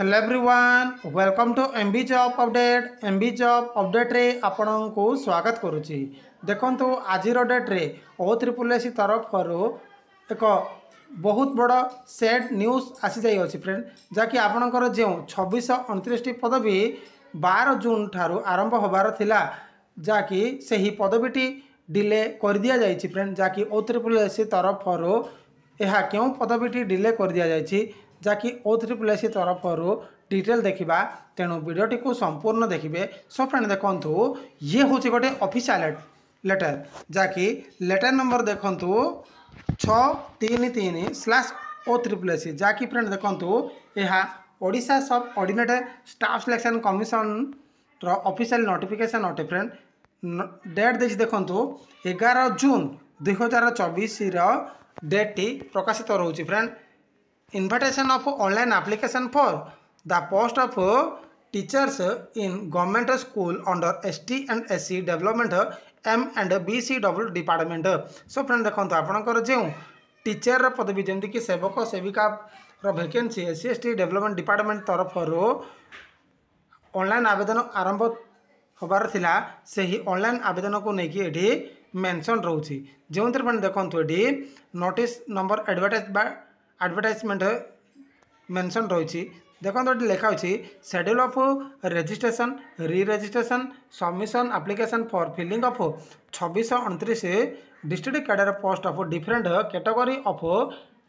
Hello everyone welcome to MB job update. MB job update रे आपन को स्वागत करुच्ची। देखो आज डेट रे O-SSS तरफ एक बहुत बड़ सैड न्यूज आसी जाई अछि फ्रेंड, जहाँकि आपणकर जो 2629 पदवी 12 जून ठारू आरंभ होबार थिला, जहाँकि सही पदवीटी डिले कर दिया जाइछि फ्रेंड। जहाँकि O-SSS तरफ यह क्यों पदवीटी डिले कर दिया जाइछि, जहाँकि O-SSS तरफ डिटेल देखा, तेणु वीडियोटी को संपूर्ण देखिए। सो फ्रेंड देखु ये हूँ गोटे ऑफिशियल लेटर, जहाँकि लेटर नंबर देखु 633/O-SSS, जहाँकि फ्रेंड देखु यह ओडिशा सब ऑर्डिनेट स्टाफ सिलेक्शन कमिशन रो ऑफिशियल नोटिफिकेशन अटे फ्रेंड। डेट देखिए देखु 11 जून 2024 डेट टी प्रकाशित रोचे friend. Invitation of online application for the post of teachers in government school under ST and SC development M&BCW department. So friend देखो आपंकर जो teacher पदवी जमीक सेवक सेविका vacancy SC ST development department तरफ ऑनलाइन आवेदन आरंभ होबार थिला, सही ऑनलाइन आवेदन को लेकिन ये मेंशन रोची। जो फ्रेंड देखो ये नोटिस नंबर एडवर्टाइजमेंट मेंशन रही। देखो ये लिखा schedule of registration re registration submission application for filling of 2629 district cadre post of different category of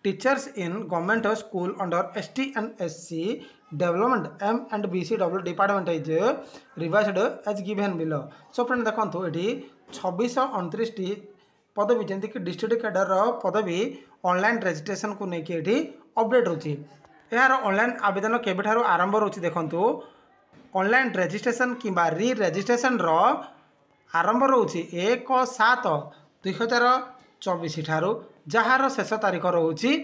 teachers in government school under ST and SC development M&BCW department is revised as given below. So friend देखो ये 2629 पदवी जमीक district cadre पदवी online registration को लेकिन ये update रोची। यार online आवेदन केबेठारू आरंभ रोची देखंतु ऑनलाइन रजिस्ट्रेशन किंबा री रजिस्ट्रेशन रो आरंभ रोची 1/7/2024 ठारू, जार शेष तारीख रोची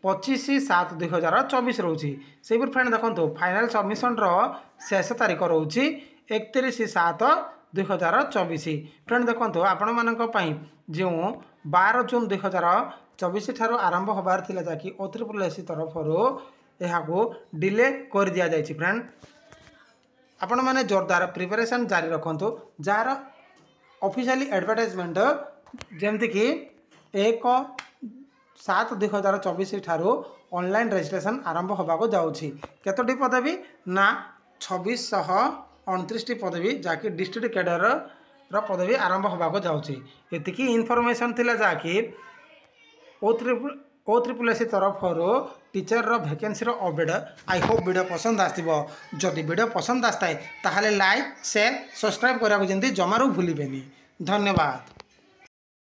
25/7/2024 रोची। से फ्रेंड देखो फाइनल सबमिशन रो शेष तारीख रोची 31/7/2024। फ्रेंड देखो आपण मानक पई जो 12 जून 2024 ठारू आरंभ होबार थिला, जाकि O-SSS तरफ यह डिले कर दिया जाइछि फ्रेंड। आपण माने जोरदार प्रिपरेशन जारी रखंतु, जार ऑफिशियली एडवर्टाइजमेंट जेमति कि 1/7/2024 ठारू ऑनलाइन रजिस्ट्रेशन आरंभ होबाको जाउछि। केतोटी पदवी ना 2629 पदवी, जाकि डिस्ट्रिक्ट कैडर रो पदवी आरंभ होबाको जाउछि। एतिकी इनफॉरमेशन थिला, जाकि O-SSS तरफ टीचर रो वैकेंसी रो अपडेट। आई होप वीडियो पसंद आसथिबो। जदि वीडियो पसंद आसताए ताहले लाइक शेयर सब्सक्राइब करा को जंदी जमारू भूलिबेनी। धन्यवाद।